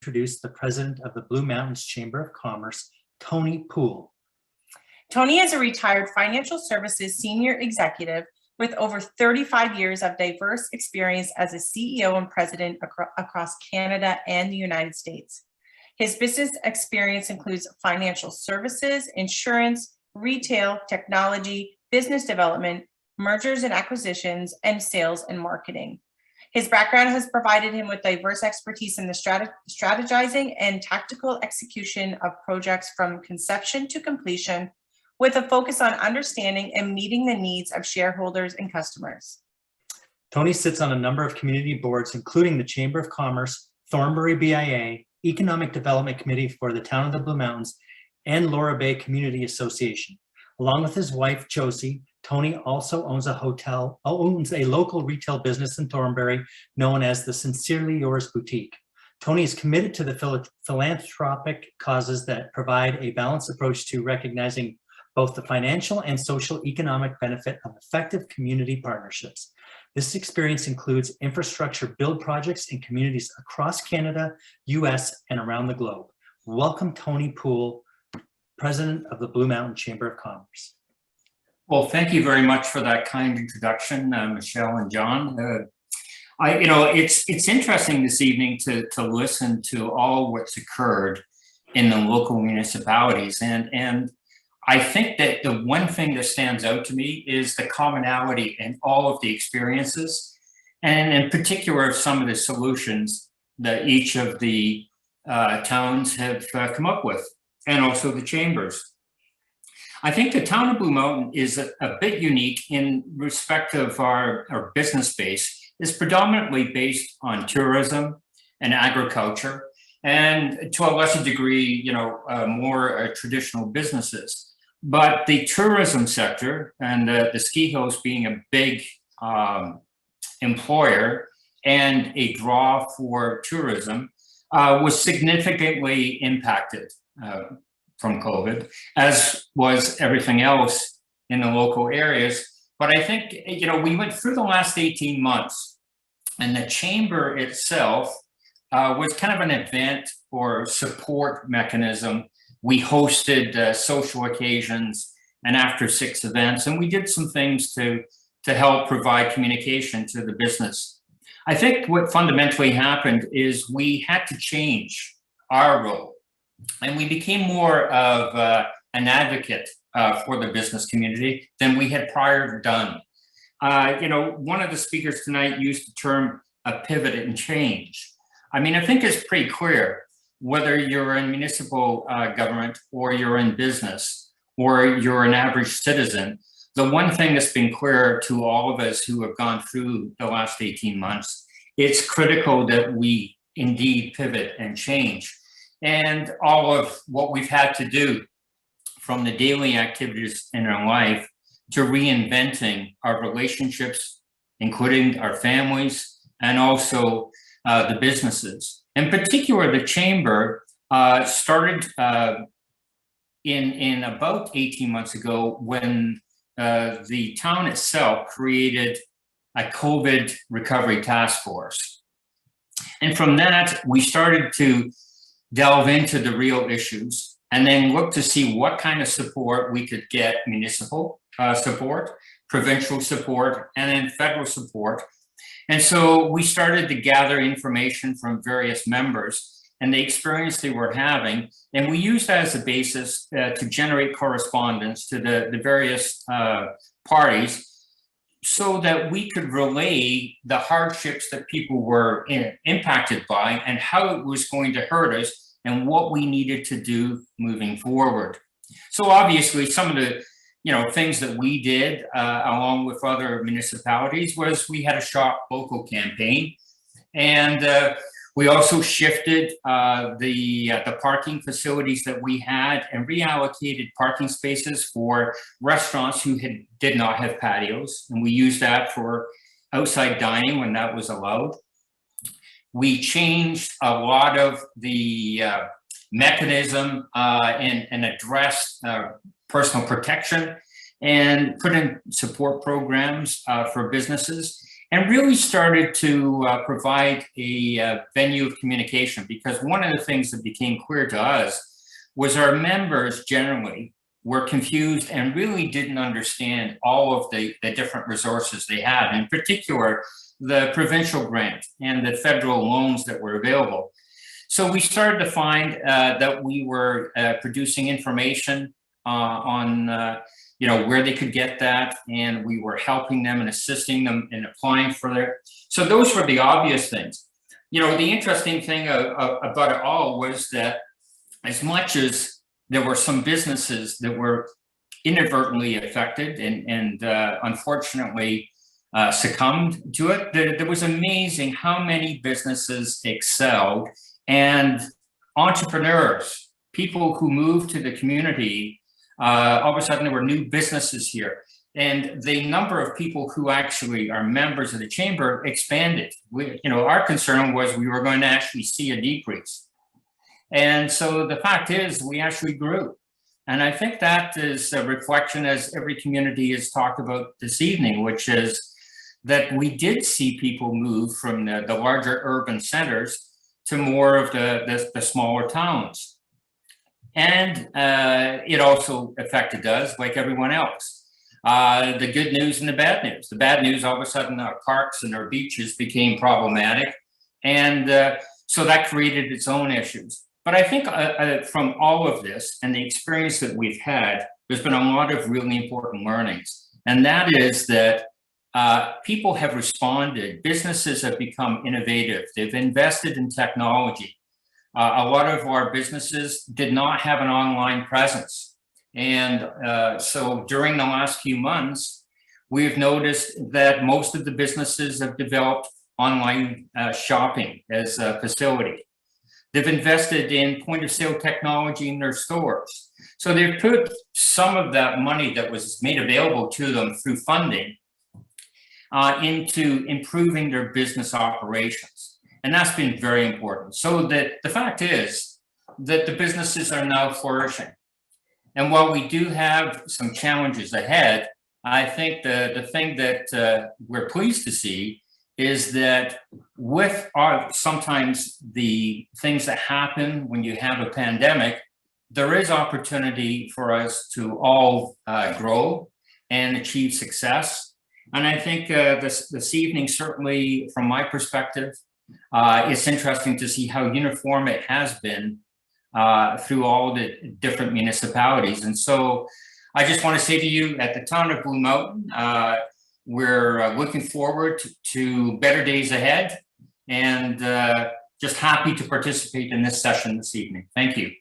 introduce the president of the Blue Mountains Chamber of Commerce, Tony Poole. Tony is a retired financial services senior executive with over 35 years of diverse experience as a CEO and president across Canada and the United States. His business experience includes financial services, insurance, retail, technology, business development, mergers and acquisitions, and sales and marketing. His background has provided him with diverse expertise in the strategizing and tactical execution of projects from conception to completion, with a focus on understanding and meeting the needs of shareholders and customers. Tony sits on a number of community boards, including the Chamber of Commerce, Thornbury BIA, Economic Development Committee for the Town of the Blue Mountains, and Laura Bay Community Association. Along with his wife, Josie, Tony also owns a local retail business in Thornbury known as the Sincerely Yours Boutique. Tony is committed to the philanthropic causes that provide a balanced approach to recognizing both the financial and social economic benefit of effective community partnerships. This experience includes infrastructure build projects in communities across Canada, US, and around the globe. Welcome, Tony Poole, President of the Blue Mountain Chamber of Commerce. Well, thank you very much for that kind introduction, Michelle and John. It's interesting this evening to listen to all what's occurred in the local municipalities, and I think that the one thing that stands out to me is the commonality in all of the experiences, and in particular some of the solutions that each of the towns have come up with, and also the chambers. I think the town of Blue Mountain is a bit unique in respect of our business base. It's predominantly based on tourism and agriculture, and to a lesser degree, more traditional businesses. But the tourism sector and the ski hills being a big employer and a draw for tourism was significantly impacted from COVID, as was everything else in the local areas. But I think, we went through the last 18 months, and the chamber itself was kind of an event or support mechanism. We hosted social occasions and after 6 events, and we did some things to help provide communication to the business. I think what fundamentally happened is we had to change our role, and we became more of an advocate for the business community than we had prior done. One of the speakers tonight used the term a pivot and change. I mean, I think it's pretty clear whether you're in municipal government or you're in business or you're an average citizen. The one thing that's been clear to all of us who have gone through the last 18 months, it's critical that we indeed pivot and change. And all of what we've had to do, from the daily activities in our life to reinventing our relationships, including our families, and also the businesses. In particular, the chamber started in about 18 months ago when the town itself created a COVID recovery task force. And from that, we started to delve into the real issues and then look to see what kind of support we could get: municipal support, provincial support, and then federal support. And so we started to gather information from various members and the experience they were having, and we used that as a basis to generate correspondence to the various parties, so that we could relay the hardships that people were impacted by and how it was going to hurt us and what we needed to do moving forward. So obviously some of the things that we did along with other municipalities was we had a Shop Local campaign, and we also shifted the parking facilities that we had and reallocated parking spaces for restaurants who did not have patios, and we used that for outside dining when that was allowed. We changed a lot of the mechanism and addressed personal protection and put in support programs for businesses. and really started to provide a venue of communication, because one of the things that became clear to us was our members generally were confused and really didn't understand all of the different resources they had, in particular, the provincial grant and the federal loans that were available. So we started to find that we were producing information on where they could get that, and we were helping them and assisting them in applying for their. So those were the obvious things. The interesting thing about it all was that as much as there were some businesses that were inadvertently affected and unfortunately succumbed to it, there was amazing how many businesses excelled, and entrepreneurs, people who moved to the community, all of a sudden there were new businesses here, and the number of people who actually are members of the chamber expanded. Our concern was we were going to actually see a decrease. And so the fact is we actually grew. And I think that is a reflection, as every community has talked about this evening, which is that we did see people move from the larger urban centers to more of the smaller towns. And it also affected us like everyone else. The good news and the bad news. The bad news, all of a sudden our parks and our beaches became problematic. And so that created its own issues. But I think from all of this and the experience that we've had, there's been a lot of really important learnings. And that is that people have responded. Businesses have become innovative. They've invested in technology. A lot of our businesses did not have an online presence. And so during the last few months, we've noticed that most of the businesses have developed online shopping as a facility. They've invested in point of sale technology in their stores. So they've put some of that money that was made available to them through funding into improving their business operations. And that's been very important. So that the fact is that the businesses are now flourishing. And while we do have some challenges ahead, I think the thing that we're pleased to see is that with sometimes the things that happen when you have a pandemic, there is opportunity for us to all grow and achieve success. And I think this evening, certainly from my perspective, it's interesting to see how uniform it has been through all the different municipalities. And so I just want to say to you, at the town of Blue Mountain, we're looking forward to better days ahead, and just happy to participate in this session this evening. Thank you.